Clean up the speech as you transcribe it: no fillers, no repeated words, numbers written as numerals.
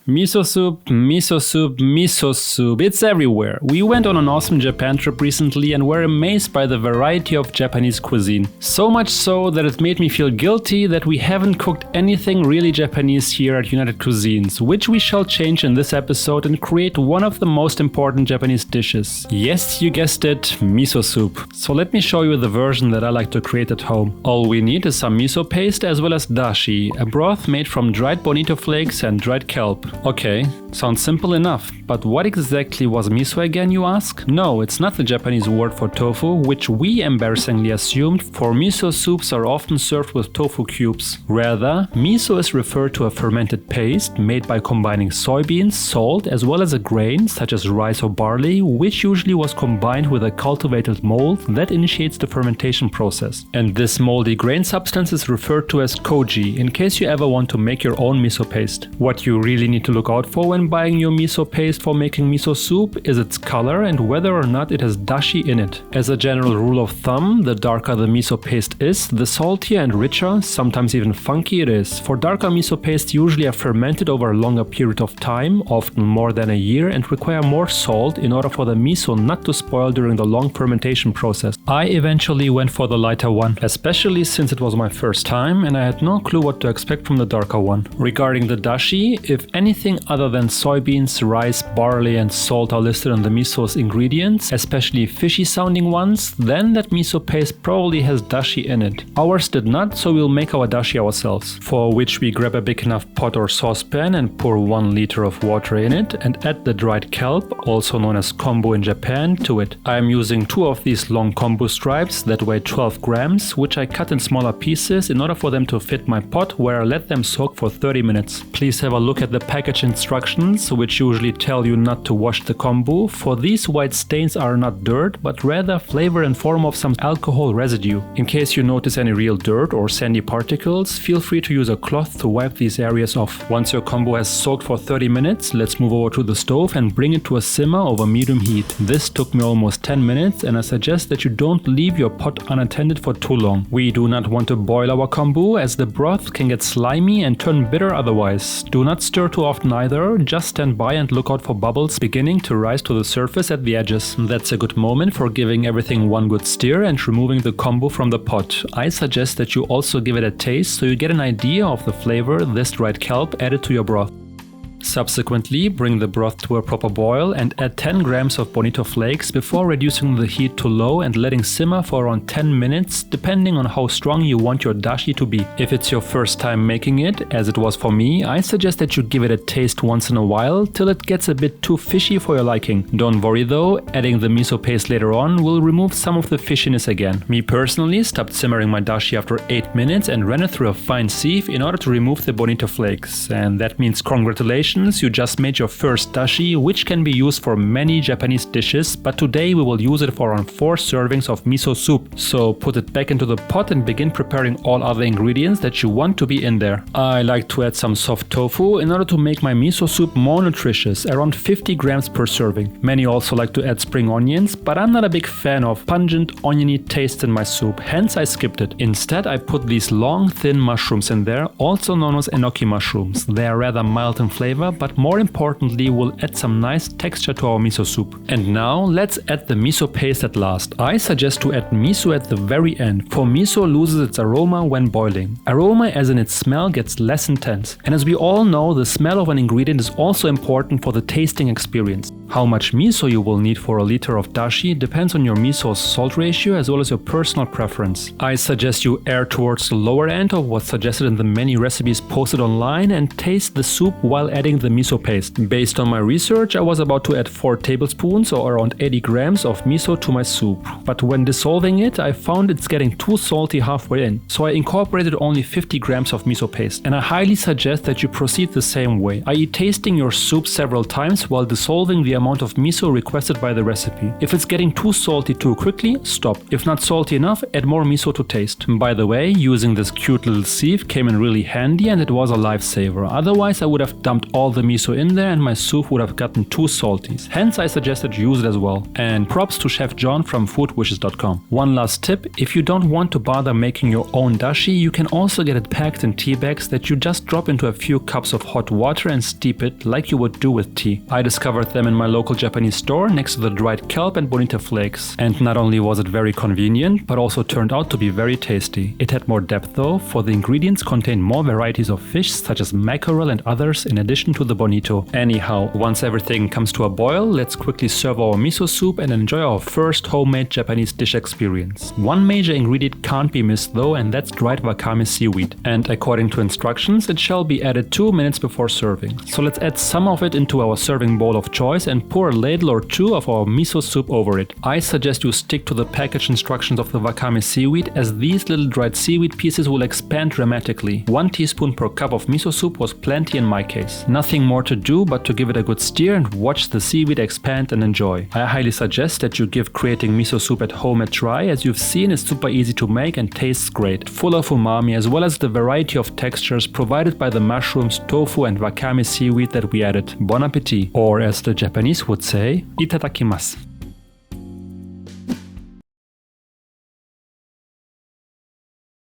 Miso soup, miso soup, miso soup, it's everywhere. We went on an awesome Japan trip recently and were amazed by the variety of Japanese cuisine. So much so that it made me feel guilty that we haven't cooked anything really Japanese here at United Cuisines, which we shall change in this episode and create one of the most important Japanese dishes. Yes, you guessed it, miso soup. So let me show you the version that I like to create at home. All we need is some miso paste as well as dashi, a broth made from dried bonito flakes and dried kelp. Okay, sounds simple enough, but what exactly was miso again, you ask? No, it's not the Japanese word for tofu, which we embarrassingly assumed, for miso soups are often served with tofu cubes. Rather, miso is referred to a fermented paste made by combining soybeans, salt, as well as a grain such as rice or barley, which usually was combined with a cultivated mold that initiates the fermentation process. And this moldy grain substance is referred to as koji, in case you ever want to make your own miso paste. What you really need to look out for when buying your miso paste for making miso soup is its color and whether or not it has dashi in it. As a general rule of thumb, the darker the miso paste is, the saltier and richer, sometimes even funky it is. For darker miso pastes usually are fermented over a longer period of time, often more than a year, and require more salt in order for the miso not to spoil during the long fermentation process. I eventually went for the lighter one, especially since it was my first time and I had no clue what to expect from the darker one. Regarding the dashi, if anything other than soybeans, rice, barley and salt are listed on the miso's ingredients, especially fishy sounding ones, then that miso paste probably has dashi in it. Ours did not, so we'll make our dashi ourselves, for which we grab a big enough pot or saucepan and pour 1 liter of water in it and add the dried kelp, also known as kombu in Japan, to it. I am using 2 of these long kombu stripes that weigh 12 grams, which I cut in smaller pieces in order for them to fit my pot, where I let them soak for 30 minutes. Please have a look at the package instructions, which usually tell you not to wash the kombu, for these white stains are not dirt, but rather flavor in form of some alcohol residue. In case you notice any real dirt or sandy particles, feel free to use a cloth to wipe these areas off. Once your kombu has soaked for 30 minutes, let's move over to the stove and bring it to a simmer over medium heat. This took me almost 10 minutes and I suggest that you don't leave your pot unattended for too long. We do not want to boil our kombu, as the broth can get slimy and turn bitter otherwise. Do not stir too often either, just stand by and look out for bubbles beginning to rise to the surface at the edges. That's a good moment for giving everything one good stir and removing the kombu from the pot. I suggest that you also give it a taste so you get an idea of the flavor this dried kelp added to your broth. Subsequently, bring the broth to a proper boil and add 10 grams of bonito flakes before reducing the heat to low and letting simmer for around 10 minutes, depending on how strong you want your dashi to be. If it's your first time making it, as it was for me, I suggest that you give it a taste once in a while till it gets a bit too fishy for your liking. Don't worry though, adding the miso paste later on will remove some of the fishiness again. Me personally stopped simmering my dashi after 8 minutes and ran it through a fine sieve in order to remove the bonito flakes. And that means congratulations, you just made your first dashi, which can be used for many Japanese dishes, but today we will use it for around 4 servings of miso soup. So put it back into the pot and begin preparing all other ingredients that you want to be in there. I like to add some soft tofu in order to make my miso soup more nutritious, around 50 grams per serving. Many also like to add spring onions, but I'm not a big fan of pungent oniony taste in my soup, hence I skipped it. Instead I put these long thin mushrooms in there, also known as Enoki mushrooms. They are rather mild in flavor, but more importantly will add some nice texture to our miso soup. And now let's add the miso paste at last. I suggest to add miso at the very end, for miso loses its aroma when boiling. Aroma as in its smell gets less intense. And as we all know, the smell of an ingredient is also important for the tasting experience. How much miso you will need for a liter of dashi depends on your miso's salt ratio as well as your personal preference. I suggest you err towards the lower end of what's suggested in the many recipes posted online and taste the soup while adding the miso paste. Based on my research, I was about to add 4 tablespoons or around 80 grams of miso to my soup, but when dissolving it, I found it's getting too salty halfway in, so I incorporated only 50 grams of miso paste. And I highly suggest that you proceed the same way, i.e. tasting your soup several times while dissolving the amount amount of miso requested by the recipe. If it's getting too salty too quickly, stop. If not salty enough, add more miso to taste. By the way, using this cute little sieve came in really handy and it was a lifesaver. Otherwise I would have dumped all the miso in there and my soup would have gotten too salty. Hence I suggested use it as well. And props to Chef John from foodwishes.com. One last tip, if you don't want to bother making your own dashi, you can also get it packed in tea bags that you just drop into a few cups of hot water and steep it like you would do with tea. I discovered them in my local Japanese store next to the dried kelp and bonito flakes. And not only was it very convenient, but also turned out to be very tasty. It had more depth though, for the ingredients contained more varieties of fish such as mackerel and others in addition to the bonito. Anyhow, once everything comes to a boil, let's quickly serve our miso soup and enjoy our first homemade Japanese dish experience. One major ingredient can't be missed though, and that's dried wakame seaweed. And according to instructions, it shall be added 2 minutes before serving. So let's add some of it into our serving bowl of choice and pour a ladle or two of our miso soup over it. I suggest you stick to the package instructions of the wakame seaweed, as these little dried seaweed pieces will expand dramatically. 1 teaspoon per cup of miso soup was plenty in my case. Nothing more to do but to give it a good stir and watch the seaweed expand and enjoy. I highly suggest that you give creating miso soup at home a try. As you've seen, it's super easy to make and tastes great, full of umami as well as the variety of textures provided by the mushrooms, tofu and wakame seaweed that we added. Bon appetit, or as the Japanese would say, itadakimasu.